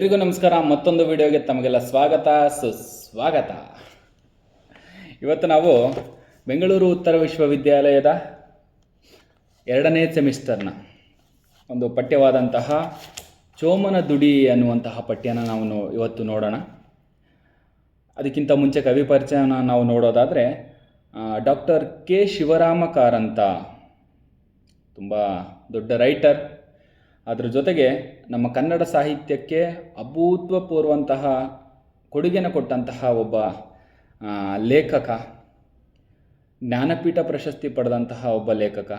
ಎಲ್ರಿಗೂ ನಮಸ್ಕಾರ. ಮತ್ತೊಂದು ವಿಡಿಯೋಗೆ ತಮಗೆಲ್ಲ ಸ್ವಾಗತ ಸುಸ್ವಾಗತ. ಇವತ್ತು ನಾವು ಬೆಂಗಳೂರು ಉತ್ತರ ವಿಶ್ವವಿದ್ಯಾಲಯದ 2ನೇ ಸೆಮಿಸ್ಟರ್ನ ಒಂದು ಪಠ್ಯವಾದಂತಹ ಚೋಮನ ದುಡಿ ಅನ್ನುವಂತಹ ಪಠ್ಯನ ನಾವು ಇವತ್ತು ನೋಡೋಣ. ಅದಕ್ಕಿಂತ ಮುಂಚೆ ಕವಿ ಪರಿಚಯನ ನಾವು ನೋಡೋದಾದರೆ ಡಾಕ್ಟರ್ ಕೆ ಶಿವರಾಮ ಕಾರಂತ ತುಂಬ ದೊಡ್ಡ ರೈಟರ್. ಅದರ ಜೊತೆಗೆ ನಮ್ಮ ಕನ್ನಡ ಸಾಹಿತ್ಯಕ್ಕೆ ಅಭೂತಪೂರ್ವಂತಹ ಕೊಡುಗೆನ ಕೊಟ್ಟಂತಹ ಒಬ್ಬ ಲೇಖಕ, ಜ್ಞಾನಪೀಠ ಪ್ರಶಸ್ತಿ ಪಡೆದಂತಹ ಒಬ್ಬ ಲೇಖಕ,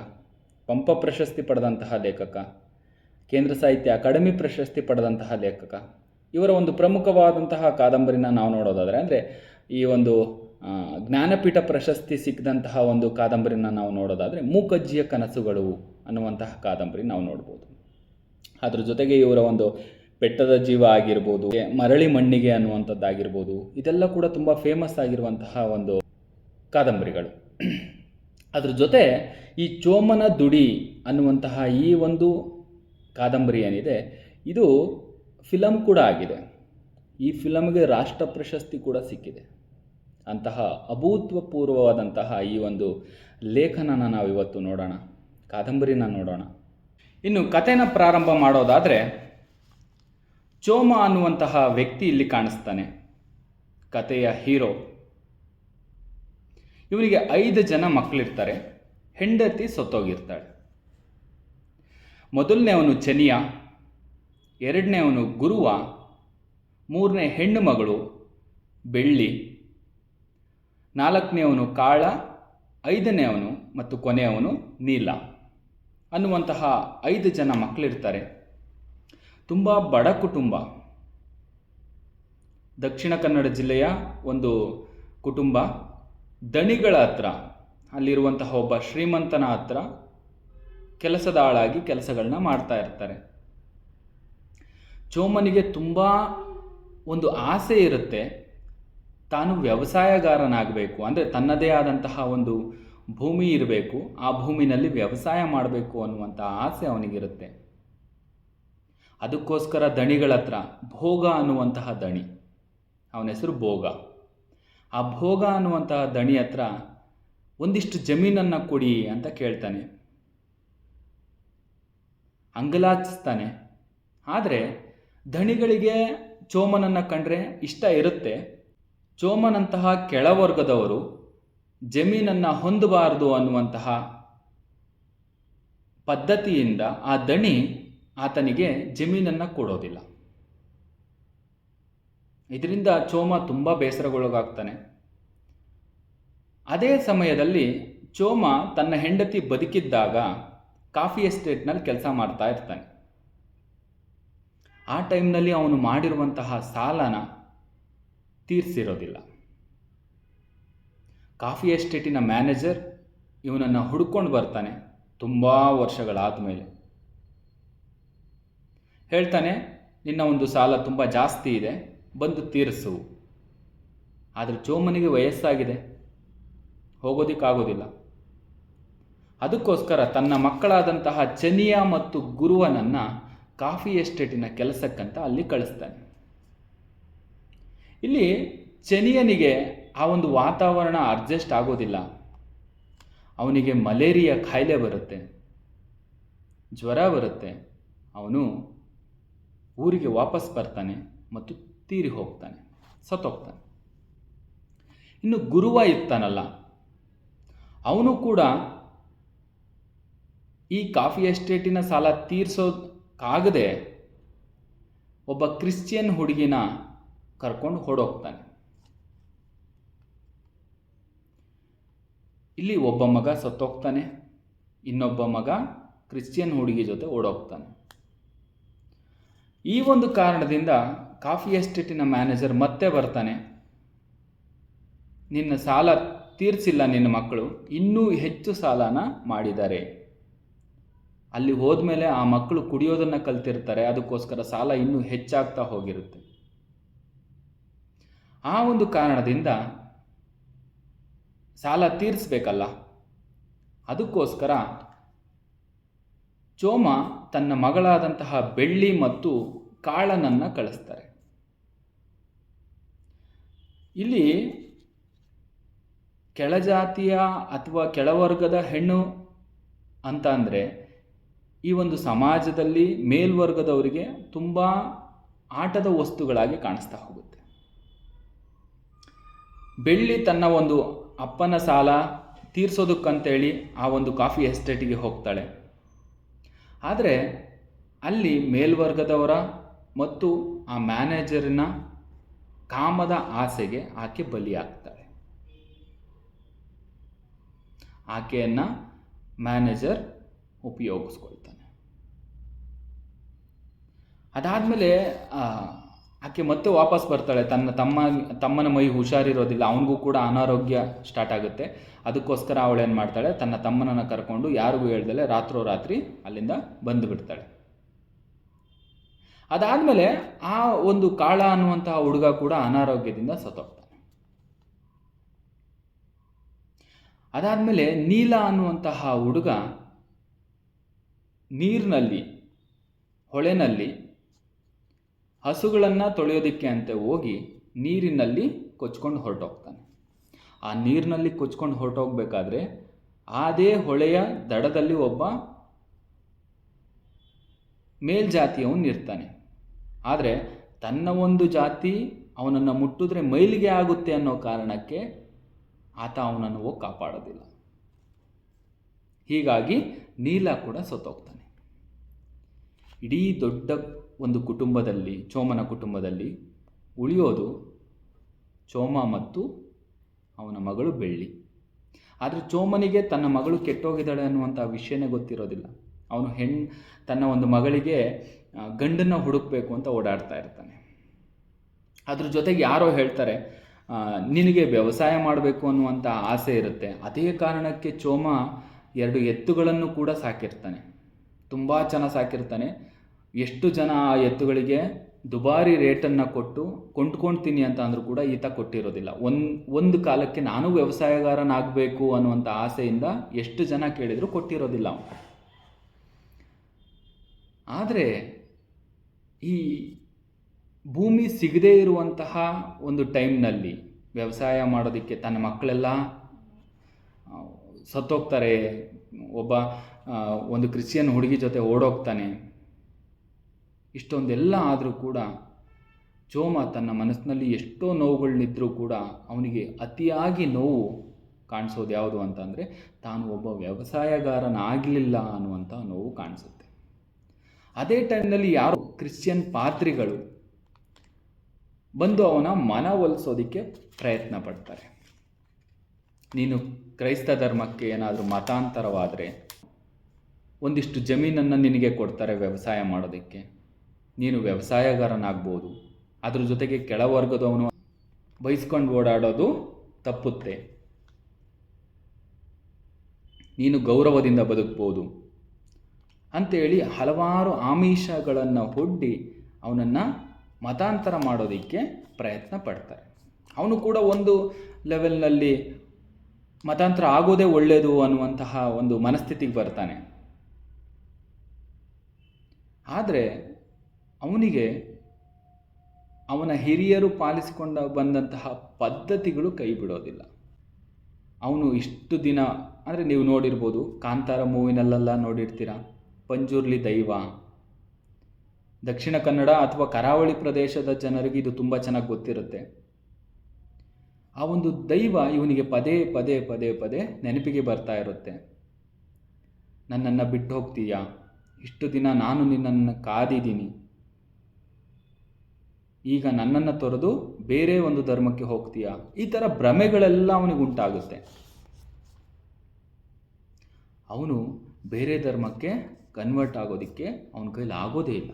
ಪಂಪ ಪ್ರಶಸ್ತಿ ಪಡೆದಂತಹ ಲೇಖಕ, ಕೇಂದ್ರ ಸಾಹಿತ್ಯ ಅಕಾಡೆಮಿ ಪ್ರಶಸ್ತಿ ಪಡೆದಂತಹ ಲೇಖಕ. ಇವರ ಒಂದು ಪ್ರಮುಖವಾದಂತಹ ಕಾದಂಬರಿನ ನಾವು ನೋಡೋದಾದರೆ ಅಂದರೆ ಈ ಒಂದು ಜ್ಞಾನಪೀಠ ಪ್ರಶಸ್ತಿ ಸಿಕ್ಕಿದಂತಹ ಒಂದು ಕಾದಂಬರಿನ ನಾವು ನೋಡೋದಾದರೆ ಮೂಕಜ್ಜಿಯ ಕನಸುಗಳು ಅನ್ನುವಂತಹ ಕಾದಂಬರಿ ನಾವು ನೋಡ್ಬೋದು. ಅದ್ರ ಜೊತೆಗೆ ಇವರ ಒಂದು ಬೆಟ್ಟದ ಜೀವ ಆಗಿರ್ಬೋದು, ಮರಳಿ ಮಣ್ಣಿಗೆ ಅನ್ನುವಂಥದ್ದಾಗಿರ್ಬೋದು, ಇದೆಲ್ಲ ಕೂಡ ತುಂಬ ಫೇಮಸ್ ಆಗಿರುವಂತಹ ಒಂದು ಕಾದಂಬರಿಗಳು. ಅದ್ರ ಜೊತೆ ಈ ಚೋಮನ ದುಡಿ ಅನ್ನುವಂತಹ ಈ ಒಂದು ಕಾದಂಬರಿ ಏನಿದೆ, ಇದು ಫಿಲಮ್ ಕೂಡ ಆಗಿದೆ. ಈ ಫಿಲಮ್ಗೆ ರಾಷ್ಟ್ರ ಪ್ರಶಸ್ತಿ ಕೂಡ ಸಿಕ್ಕಿದೆ. ಅಂತಹ ಅಭೂತಪೂರ್ವವಾದಂತಹ ಈ ಒಂದು ಲೇಖನನ ನಾವಿವತ್ತು ನೋಡೋಣ, ಕಾದಂಬರಿನ ನೋಡೋಣ. ಇನ್ನು ಕಥೆನ ಪ್ರಾರಂಭ ಮಾಡೋದಾದರೆ, ಚೋಮ ಅನ್ನುವಂತಹ ವ್ಯಕ್ತಿ ಇಲ್ಲಿ ಕಾಣಿಸ್ತಾನೆ, ಕಥೆಯ ಹೀರೋ. ಇವನಿಗೆ 5 ಜನ ಮಕ್ಕಳಿರ್ತಾರೆ, ಹೆಂಡತಿ ಸತ್ತೋಗಿರ್ತಾಳೆ. ಮೊದಲನೇವನು ಚೆನಿಯ, 2ನೇವನು ಗುರುವ, 3ನೇ ಹೆಣ್ಣು ಮಗಳು ಬೆಳ್ಳಿ, 4ನೇವನು ಕಾಳ, 5ನೇವನು ಮತ್ತು ಕೊನೆಯವನು ನೀಲ ಅನ್ನುವಂತಹ 5 ಜನ ಮಕ್ಕಳಿರ್ತಾರೆ. ತುಂಬ ಬಡ ಕುಟುಂಬ. ದಕ್ಷಿಣ ಕನ್ನಡ ಜಿಲ್ಲೆಯ ಒಂದು ಕುಟುಂಬ. ದಣಿಗಳ ಹತ್ರ, ಅಲ್ಲಿರುವಂತಹ ಒಬ್ಬ ಶ್ರೀಮಂತನ ಹತ್ರ ಕೆಲಸದ ಆಳಾಗಿ ಕೆಲಸಗಳನ್ನ ಮಾಡ್ತಾ ಇರ್ತಾರೆ. ಚೋಮನಿಗೆ ತುಂಬ ಒಂದು ಆಸೆ ಇರುತ್ತೆ, ತಾನು ವ್ಯವಸಾಯಗಾರನಾಗಬೇಕು, ಅಂದರೆ ತನ್ನದೇ ಆದಂತಹ ಒಂದು ಭೂಮಿ ಇರಬೇಕು, ಆ ಭೂಮಿನಲ್ಲಿ ವ್ಯವಸಾಯ ಮಾಡಬೇಕು ಅನ್ನುವಂಥ ಆಸೆ ಅವನಿಗಿರುತ್ತೆ. ಅದಕ್ಕೋಸ್ಕರ ದಣಿಗಳ ಹತ್ರ ಭೋಗ ಅನ್ನುವಂತಹ ದಣಿ, ಅವನ ಹೆಸರು ಭೋಗ, ಆ ಭೋಗ ಅನ್ನುವಂತಹ ದಣಿ ಹತ್ರ ಒಂದಿಷ್ಟು ಜಮೀನನ್ನು ಕೊಡಿ ಅಂತ ಕೇಳ್ತಾನೆ, ಅಂಗಲಾಚಿಸ್ತಾನೆ. ಆದರೆ ದಣಿಗಳಿಗೆ ಚೋಮನನ್ನು ಕಂಡ್ರೆ ಇಷ್ಟ ಇರುತ್ತೆ. ಚೋಮನಂತಹ ಕೆಳವರ್ಗದವರು ಜಮೀನನ್ನು ಹೊಂದಬಾರದು ಅನ್ನುವಂತಹ ಪದ್ಧತಿಯಿಂದ ಆ ದಣಿ ಆತನಿಗೆ ಜಮೀನನ್ನು ಕೊಡೋದಿಲ್ಲ. ಇದರಿಂದ ಚೋಮ ತುಂಬ ಬೇಸರಗೊಳಗಾಗ್ತಾನೆ. ಅದೇ ಸಮಯದಲ್ಲಿ ಚೋಮ ತನ್ನ ಹೆಂಡತಿ ಬದುಕಿದ್ದಾಗ ಕಾಫಿ ಎಸ್ಟೇಟ್ನಲ್ಲಿ ಕೆಲಸ ಮಾಡ್ತಾ ಇರ್ತಾನೆ. ಆ ಟೈಮ್ನಲ್ಲಿ ಅವನು ಮಾಡಿರುವಂತಹ ಸಾಲನ ತೀರಿಸಿರೋದಿಲ್ಲ. ಕಾಫಿ ಎಸ್ಟೇಟಿನ ಮ್ಯಾನೇಜರ್ ಇವನನ್ನು ಹುಡ್ಕೊಂಡು ಬರ್ತಾನೆ ತುಂಬ ವರ್ಷಗಳಾದ ಮೇಲೆ. ಹೇಳ್ತಾನೆ, ನಿನ್ನ ಒಂದು ಸಾಲ ತುಂಬ ಜಾಸ್ತಿ ಇದೆ, ಬಂದು ತೀರಿಸು. ಆದರೆ ಚೋಮನಿಗೆ ವಯಸ್ಸಾಗಿದೆ, ಹೋಗೋದಿಕ್ಕಾಗೋದಿಲ್ಲ. ಅದಕ್ಕೋಸ್ಕರ ತನ್ನ ಮಕ್ಕಳಾದಂತಹ ಚೆನಿಯ ಮತ್ತು ಗುರುವನನ್ನು ಕಾಫಿ ಎಸ್ಟೇಟಿನ ಕೆಲಸಕ್ಕಂತ ಅಲ್ಲಿ ಕಳಿಸ್ತಾನೆ. ಇಲ್ಲಿ ಚೆನಿಯನಿಗೆ ಆ ಒಂದು ವಾತಾವರಣ ಅಡ್ಜಸ್ಟ್ ಆಗೋದಿಲ್ಲ. ಅವನಿಗೆ ಮಲೇರಿಯಾ ಕಾಯಿಲೆ ಬರುತ್ತೆ, ಜ್ವರ ಬರುತ್ತೆ. ಅವನು ಊರಿಗೆ ವಾಪಸ್ ಬರ್ತಾನೆ ಮತ್ತು ತೀರಿ ಹೋಗ್ತಾನೆ, ಸತ್ತೋಗ್ತಾನೆ. ಇನ್ನು ಗುರುವ ಇರ್ತಾನಲ್ಲ, ಅವನು ಕೂಡ ಈ ಕಾಫಿ ಎಸ್ಟೇಟಿನ ಸಾಲ ತೀರಿಸೋಕ್ಕಾಗದೆ ಒಬ್ಬ ಕ್ರಿಶ್ಚಿಯನ್ ಹುಡುಗಿನ ಕರ್ಕೊಂಡು ಹೊರಡೋಗ್ತಾನೆ. ಇಲ್ಲಿ ಒಬ್ಬ ಮಗ ಸತ್ತೋಗ್ತಾನೆ, ಇನ್ನೊಬ್ಬ ಮಗ ಕ್ರಿಶ್ಚಿಯನ್ ಹುಡುಗಿ ಜೊತೆ ಓಡೋಗ್ತಾನೆ. ಈ ಒಂದು ಕಾರಣದಿಂದ ಕಾಫಿ ಎಸ್ಟೇಟಿನ ಮ್ಯಾನೇಜರ್ ಮತ್ತೆ ಬರ್ತಾನೆ, ನಿನ್ನ ಸಾಲ ತೀರಿಸಿಲ್ಲ ನಿನ್ನ ಮಕ್ಕಳು, ಇನ್ನೂ ಹೆಚ್ಚು ಸಾಲನ ಮಾಡಿದ್ದಾರೆ. ಅಲ್ಲಿ ಹೋದ್ಮೇಲೆ ಆ ಮಕ್ಕಳು ಕುಡಿಯೋದನ್ನು ಕಲ್ತಿರ್ತಾರೆ, ಅದಕ್ಕೋಸ್ಕರ ಸಾಲ ಇನ್ನೂ ಹೆಚ್ಚಾಗ್ತಾ ಹೋಗಿರುತ್ತೆ. ಆ ಒಂದು ಕಾರಣದಿಂದ ಸಾಲ ತೀರಿಸಬೇಕಲ್ಲ, ಅದಕ್ಕೋಸ್ಕರ ಚೋಮ ತನ್ನ ಮಗಳಾದಂತಹ ಬೆಳ್ಳಿ ಮತ್ತು ಕಾಳನನ್ನು ಕಳಿಸ್ತಾರೆ. ಇಲ್ಲಿ ಕೆಳಜಾತಿಯ ಅಥವಾ ಕೆಳವರ್ಗದ ಹೆಣ್ಣು ಅಂತ ಅಂದರೆ ಈ ಒಂದು ಸಮಾಜದಲ್ಲಿ ಮೇಲ್ವರ್ಗದವರಿಗೆ ತುಂಬ ಆಟದ ವಸ್ತುಗಳಾಗಿ ಕಾಣಿಸ್ತಾ ಹೋಗುತ್ತೆ. ಬೆಳ್ಳಿ ತನ್ನ ಒಂದು ಅಪ್ಪನ ಸಾಲ ತೀರ್ಸೋದಕ್ಕಂತೇಳಿ ಆ ಒಂದು ಕಾಫಿ ಎಸ್ಟೇಟಿಗೆ ಹೋಗ್ತಾಳೆ. ಆದರೆ ಅಲ್ಲಿ ಮೇಲ್ವರ್ಗದವರ ಮತ್ತು ಆ ಮ್ಯಾನೇಜರಿನ ಕಾಮದ ಆಸೆಗೆ ಆಕೆ ಬಲಿಯಾಗ್ತಾಳೆ. ಆಕೆಯನ್ನು ಮ್ಯಾನೇಜರ್ ಉಪಯೋಗಿಸ್ಕೊಳ್ತಾನೆ. ಅದಾದಮೇಲೆ ಆಕೆ ಮತ್ತೆ ವಾಪಸ್ ಬರ್ತಾಳೆ. ತಮ್ಮನ ಮೈ ಹುಷಾರಿರೋದಿಲ್ಲ, ಅವನಿಗೂ ಕೂಡ ಅನಾರೋಗ್ಯ ಸ್ಟಾರ್ಟ್ ಆಗುತ್ತೆ. ಅದಕ್ಕೋಸ್ಕರ ಅವಳೇನು ಮಾಡ್ತಾಳೆ, ತನ್ನ ತಮ್ಮನನ್ನು ಕರ್ಕೊಂಡು ಯಾರಿಗೂ ಹೇಳ್ದಲೆ ರಾತ್ರೋರಾತ್ರಿ ಅಲ್ಲಿಂದ ಬಂದು ಬಿಡ್ತಾಳೆ. ಅದಾದಮೇಲೆ ಆ ಒಂದು ಕಾಳ ಅನ್ನುವಂತಹ ಹುಡುಗ ಕೂಡ ಅನಾರೋಗ್ಯದಿಂದ ಸತ್ತೋಗ್ತಾನೆ. ಅದಾದಮೇಲೆ ನೀಲ ಅನ್ನುವಂತಹ ಹುಡುಗ ನೀರಿನಲ್ಲಿ, ಹೊಳೆನಲ್ಲಿ ಹಸುಗಳನ್ನು ತೊಳೆಯೋದಕ್ಕೆ ಅಂತ ಹೋಗಿ ನೀರಿನಲ್ಲಿ ಕೊಚ್ಕೊಂಡು ಹೊರಟೋಗ್ತಾನೆ. ಆ ನೀರಿನಲ್ಲಿ ಕೊಚ್ಕೊಂಡು ಹೊರಟೋಗ್ಬೇಕಾದ್ರೆ ಅದೇ ಹೊಳೆಯ ದಡದಲ್ಲಿ ಒಬ್ಬ ಮೇಲ್ಜಾತಿಯವನು ಇರ್ತಾನೆ. ಆದರೆ ತನ್ನ ಒಂದು ಜಾತಿ ಅವನನ್ನು ಮುಟ್ಟಿದ್ರೆ ಮೈಲಿಗೆ ಆಗುತ್ತೆ ಅನ್ನೋ ಕಾರಣಕ್ಕೆ ಆತ ಅವನನ್ನು ಹೋಗಿ ಕಾಪಾಡೋದಿಲ್ಲ. ಹೀಗಾಗಿ ನೀಲ ಕೂಡ ಸತ್ತೋಗ್ತಾನೆ. ಇಡೀ ದೊಡ್ಡ ಒಂದು ಕುಟುಂಬದಲ್ಲಿ, ಚೋಮನ ಕುಟುಂಬದಲ್ಲಿ ಉಳಿಯೋದು ಚೋಮ ಮತ್ತು ಅವನ ಮಗಳು ಬೆಳ್ಳಿ. ಆದರೆ ಚೋಮನಿಗೆ ತನ್ನ ಮಗಳು ಕೆಟ್ಟೋಗಿದ್ದಾಳೆ ಅನ್ನುವಂಥ ವಿಷಯನೇ ಗೊತ್ತಿರೋದಿಲ್ಲ. ಅವನು ತನ್ನ ಒಂದು ಮಗಳಿಗೆ ಗಂಡನ್ನು ಹುಡುಕಬೇಕು ಅಂತ ಓಡಾಡ್ತಾ ಇರ್ತಾನೆ. ಅದ್ರ ಜೊತೆಗೆ ಯಾರೋ ಹೇಳ್ತಾರೆ, ನಿನಗೆ ವ್ಯವಸಾಯ ಮಾಡಬೇಕು ಅನ್ನುವಂಥ ಆಸೆ ಇರುತ್ತೆ. ಅದೇ ಕಾರಣಕ್ಕೆ ಚೋಮ 2 ಎತ್ತುಗಳನ್ನು ಕೂಡ ಸಾಕಿರ್ತಾನೆ. ತುಂಬ ಚೆನ್ನಾಗಿ ಸಾಕಿರ್ತಾನೆ. ಎಷ್ಟು ಜನ ಆ ಎತ್ತುಗಳಿಗೆ ದುಬಾರಿ ರೇಟನ್ನು ಕೊಟ್ಟು ಕೊಂಡ್ಕೊಳ್ತೀನಿ ಅಂತ ಅಂದರೂ ಕೂಡ ಈತ ಕೊಟ್ಟಿರೋದಿಲ್ಲ. ಒಂದು ಕಾಲಕ್ಕೆ ನಾನು ವ್ಯವಸಾಯಗಾರನಾಗಬೇಕು ಅನ್ನುವಂಥ ಆಸೆಯಿಂದ ಎಷ್ಟು ಜನ ಕೇಳಿದರೂ ಕೊಟ್ಟಿರೋದಿಲ್ಲ ಅವನು. ಆದರೆ ಈ ಭೂಮಿ ಸಿಗದೇ ಇರುವಂತಹ ಒಂದು ಟೈಮ್ನಲ್ಲಿ ವ್ಯವಸಾಯ ಮಾಡೋದಕ್ಕೆ ತನ್ನ ಮಕ್ಕಳೆಲ್ಲ ಸತ್ತೋಗ್ತಾರೆ. ಒಂದು ಕ್ರಿಶ್ಚಿಯನ್ ಹುಡುಗಿ ಜೊತೆ ಓಡೋಗ್ತಾನೆ. ಇಷ್ಟೊಂದೆಲ್ಲ ಆದರೂ ಕೂಡ ಚೋಮ ತನ್ನ ಮನಸ್ಸಿನಲ್ಲಿ ಎಷ್ಟೋ ನೋವುಗಳನ್ನಿದ್ದರೂ ಕೂಡ ಅವನಿಗೆ ಅತಿಯಾಗಿ ನೋವು ಕಾಣಿಸೋದು ಯಾವುದು ಅಂತಂದರೆ ತಾನು ಒಬ್ಬ ವ್ಯವಸಾಯಗಾರನಾಗಲಿಲ್ಲ ಅನ್ನುವಂಥ ನೋವು ಕಾಣಿಸುತ್ತೆ. ಅದೇ ಟೈಮ್ನಲ್ಲಿ ಯಾರು ಕ್ರಿಶ್ಚಿಯನ್ ಪಾದ್ರಿಗಳು ಬಂದು ಅವನ ಮನವೊಲಿಸೋದಕ್ಕೆ ಪ್ರಯತ್ನ ಪಡ್ತಾರೆ. ನೀನು ಕ್ರೈಸ್ತ ಧರ್ಮಕ್ಕೆ ಏನಾದರೂ ಮತಾಂತರವಾದರೆ ಒಂದಿಷ್ಟು ಜಮೀನನ್ನು ನಿನಗೆ ಕೊಡ್ತಾರೆ ವ್ಯವಸಾಯ ಮಾಡೋದಕ್ಕೆ, ನೀನು ವ್ಯವಸಾಯಗಾರನಾಗ್ಬೋದು. ಅದ್ರ ಜೊತೆಗೆ ಕೆಳವರ್ಗದವನು ಬಯಸ್ಕೊಂಡು ಓಡಾಡೋದು ತಪ್ಪುತ್ತೆ, ನೀನು ಗೌರವದಿಂದ ಬದುಕ್ಬೋದು ಅಂಥೇಳಿ ಹಲವಾರು ಆಮಿಷಗಳನ್ನು ಒಡ್ಡಿ ಅವನನ್ನು ಮತಾಂತರ ಮಾಡೋದಕ್ಕೆ ಪ್ರಯತ್ನ ಪಡ್ತಾರೆ. ಅವನು ಕೂಡ ಒಂದು ಲೆವೆಲ್ನಲ್ಲಿ ಮತಾಂತರ ಆಗೋದೇ ಒಳ್ಳೆಯದು ಅನ್ನುವಂತಹ ಒಂದು ಮನಸ್ಥಿತಿಗೆ ಬರ್ತಾನೆ. ಆದರೆ ಅವನಿಗೆ ಅವನ ಹಿರಿಯರು ಪಾಲಿಸಿಕೊಂಡು ಬಂದಂತಹ ಪದ್ಧತಿಗಳು ಕೈ ಬಿಡೋದಿಲ್ಲ. ಅವನು ಇಷ್ಟು ದಿನ ಅಂದರೆ ನೀವು ನೋಡಿರ್ಬೋದು, ಕಾಂತಾರ ಮೂವಿನಲ್ಲೆಲ್ಲ ನೋಡಿರ್ತೀರ, ಪಂಜುರ್ಲಿ ದೈವ. ದಕ್ಷಿಣ ಕನ್ನಡ ಅಥವಾ ಕರಾವಳಿ ಪ್ರದೇಶದ ಜನರಿಗೆ ಇದು ತುಂಬ ಚೆನ್ನಾಗಿ ಗೊತ್ತಿರುತ್ತೆ. ಆ ಒಂದು ದೈವ ಇವನಿಗೆ ಪದೇ ಪದೇ ಪದೇ ಪದೇ ನೆನಪಿಗೆ ಬರ್ತಾ ಇರುತ್ತೆ. ನನ್ನನ್ನು ಬಿಟ್ಟು ಹೋಗ್ತೀಯಾ, ಇಷ್ಟು ದಿನ ನಾನು ನಿನ್ನನ್ನು ಕಾದಿದ್ದೀನಿ, ಈಗ ನನ್ನನ್ನು ತೊರೆದು ಬೇರೆ ಒಂದು ಧರ್ಮಕ್ಕೆ ಹೋಗ್ತೀಯಾ, ಈ ಥರ ಭ್ರಮೆಗಳೆಲ್ಲ ಅವನಿಗೆ ಉಂಟಾಗುತ್ತೆ. ಅವನು ಬೇರೆ ಧರ್ಮಕ್ಕೆ ಕನ್ವರ್ಟ್ ಆಗೋದಕ್ಕೆ ಅವನ ಕೈಲಿ ಆಗೋದೇ ಇಲ್ಲ.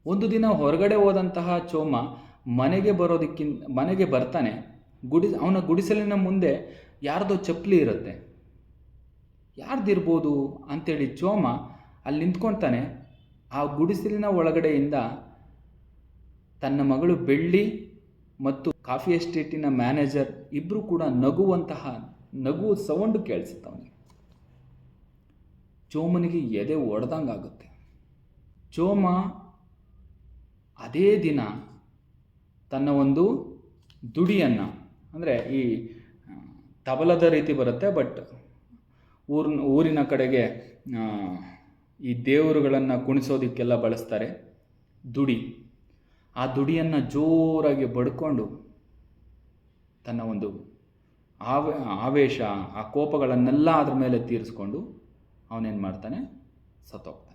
ಒಂದು ದಿನ ಹೊರಗಡೆ ಹೋದಂತಹ ಚೋಮ ಮನೆಗೆ ಬರ್ತಾನೆ. ಅವನ ಗುಡಿಸಲಿನ ಮುಂದೆ ಯಾರ್ದೋ ಚಪ್ಪಲಿ ಇರುತ್ತೆ. ಯಾರ್ದಿರ್ಬೋದು ಅಂತೇಳಿ ಚೋಮ ಅಲ್ಲಿ ನಿಂತ್ಕೊಳ್ತಾನೆ. ಆ ಗುಡಿಸಲಿನ ಒಳಗಡೆಯಿಂದ ತನ್ನ ಮಗಳು ಬೆಳ್ಳಿ ಮತ್ತು ಕಾಫಿ ಎಸ್ಟೇಟಿನ ಮ್ಯಾನೇಜರ್ ಇಬ್ಬರು ಕೂಡ ನಗುವಂತಹ ನಗು ಸೌಂಡು ಕೇಳಿಸುತ್ತೆ ಅವನಿಗೆ. ಚೋಮನಿಗೆ ಎದೆ ಒಡೆದಂಗಾಗುತ್ತೆ. ಚೋಮ ಅದೇ ದಿನ ತನ್ನ ಒಂದು ದುಡಿಯನ್ನು, ಅಂದರೆ ಈ ತಬಲದ ರೀತಿ ಬರುತ್ತೆ, ಬಟ್ ಊರಿನ ಕಡೆಗೆ ಈ ದೇವರುಗಳನ್ನು ಕುಣಿಸೋದಕ್ಕೆಲ್ಲ ಬಳಸ್ತಾರೆ ದುಡಿ. ಆ ದುಡಿಯನ್ನು ಜೋರಾಗಿ ಬಡ್ಕೊಂಡು ತನ್ನ ಒಂದು ಆವೇಶ, ಆ ಕೋಪಗಳನ್ನೆಲ್ಲ ಅದ್ರ ಮೇಲೆ ತೀರಿಸ್ಕೊಂಡು ಅವನೇನು ಮಾಡ್ತಾನೆ, ಸತ್ತೋಗ್ತಾನೆ.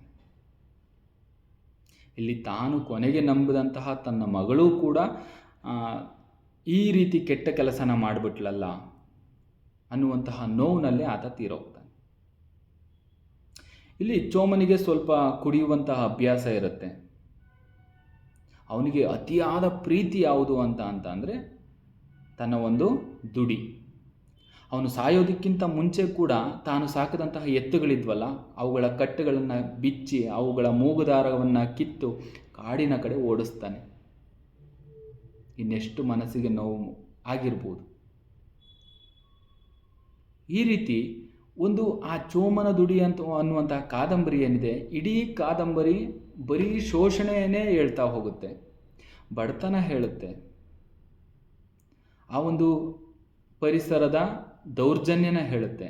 ಇಲ್ಲಿ ತಾನು ಕೊನೆಗೆ ನಂಬಿದಂತಹ ತನ್ನ ಮಗಳೂ ಕೂಡ ಈ ರೀತಿ ಕೆಟ್ಟ ಕೆಲಸನ ಮಾಡಿಬಿಟ್ಲಲ್ಲ ಅನ್ನುವಂತಹ ನೋವಿನಲ್ಲಿ ಆತ ತೀರೋಗ್ತಾನೆ. ಇಲ್ಲಿ ಚೋಮನಿಗೆ ಸ್ವಲ್ಪ ಕುಡಿಯುವಂತಹ ಅಭ್ಯಾಸ ಇರುತ್ತೆ. ಅವನಿಗೆ ಅತಿಯಾದ ಪ್ರೀತಿ ಯಾವುದು ಅಂತ ಅಂದರೆ ತನ್ನ ಒಂದು ದುಡಿ. ಅವನು ಸಾಯೋದಕ್ಕಿಂತ ಮುಂಚೆ ಕೂಡ ತಾನು ಸಾಕಿದಂತಹ ಎತ್ತುಗಳಿದ್ವಲ್ಲ, ಅವುಗಳ ಕಟ್ಟುಗಳನ್ನು ಬಿಚ್ಚಿ ಅವುಗಳ ಮೂಗುದಾರವನ್ನು ಕಿತ್ತು ಕಾಡಿನ ಕಡೆ ಓಡಿಸ್ತಾನೆ. ಇನ್ನೆಷ್ಟು ಮನಸ್ಸಿಗೆ ನೋವು ಆಗಿರ್ಬೋದು. ಈ ರೀತಿ ಒಂದು ಆ ಚೋಮನ ದುಡಿ ಅನ್ನುವಂತಹ ಕಾದಂಬರಿ ಏನಿದೆ, ಇಡೀ ಕಾದಂಬರಿ ಬರೀ ಶೋಷಣೆಯನ್ನೇ ಹೇಳ್ತಾ ಹೋಗುತ್ತೆ, ಬಡತನ ಹೇಳುತ್ತೆ, ಆ ಒಂದು ಪರಿಸರದ ದೌರ್ಜನ್ಯನ ಹೇಳುತ್ತೆ,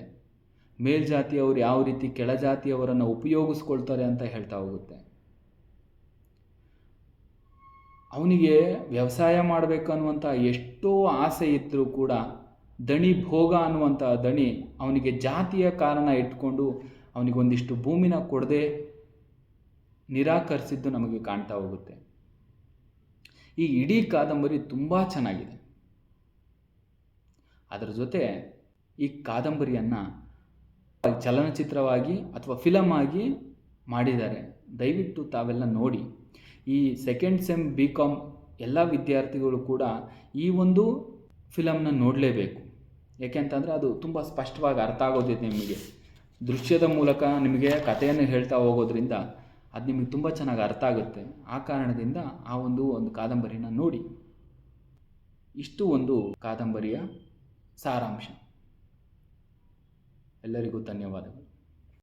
ಮೇಲ್ಜಾತಿಯವರು ಯಾವ ರೀತಿ ಕೆಳಜಾತಿಯವರನ್ನು ಉಪಯೋಗಿಸ್ಕೊಳ್ತಾರೆ ಅಂತ ಹೇಳ್ತಾ ಹೋಗುತ್ತೆ. ಅವನಿಗೆ ವ್ಯವಸಾಯ ಮಾಡಬೇಕು ಅನ್ನುವಂಥ ಎಷ್ಟೋ ಆಸೆ ಇದ್ದರೂ ಕೂಡ ದಣಿ ಭೋಗ ಅನ್ನುವಂಥ ದಣಿ ಅವನಿಗೆ ಜಾತಿಯ ಕಾರಣ ಇಟ್ಕೊಂಡು ಅವನಿಗೊಂದಿಷ್ಟು ಭೂಮಿನ ಕೊಡದೆ ನಿರಾಕರಿಸಿದ್ದು ನಮಗೆ ಕಾಣ್ತಾ ಹೋಗುತ್ತೆ. ಈ ಇಡೀ ಕಾದಂಬರಿ ತುಂಬ ಚೆನ್ನಾಗಿದೆ. ಅದರ ಜೊತೆ ಈ ಕಾದಂಬರಿಯನ್ನು ಚಲನಚಿತ್ರವಾಗಿ ಅಥವಾ ಫಿಲಮ್ ಆಗಿ ಮಾಡಿದ್ದಾರೆ. ದಯವಿಟ್ಟು ತಾವೆಲ್ಲ ನೋಡಿ. ಈ ಸೆಕೆಂಡ್ ಸೆಮ್ BCom ಎಲ್ಲ ವಿದ್ಯಾರ್ಥಿಗಳು ಕೂಡ ಈ ಒಂದು ಫಿಲಮ್ನ ನೋಡಲೇಬೇಕು. ಏಕೆಂತಂದರೆ ಅದು ತುಂಬ ಸ್ಪಷ್ಟವಾಗಿ ಅರ್ಥ ಆಗೋದಿದೆ ನಿಮಗೆ. ದೃಶ್ಯದ ಮೂಲಕ ನಿಮಗೆ ಕಥೆಯನ್ನು ಹೇಳ್ತಾ ಹೋಗೋದ್ರಿಂದ ಅದು ನಿಮಗೆ ತುಂಬ ಚೆನ್ನಾಗಿ ಅರ್ಥ ಆಗುತ್ತೆ. ಆ ಕಾರಣದಿಂದ ಆ ಒಂದು ಕಾದಂಬರಿನ ನೋಡಿ. ಇಷ್ಟು ಒಂದು ಕಾದಂಬರಿಯ ಸಾರಾಂಶ. ಎಲ್ಲರಿಗೂ ಧನ್ಯವಾದಗಳು.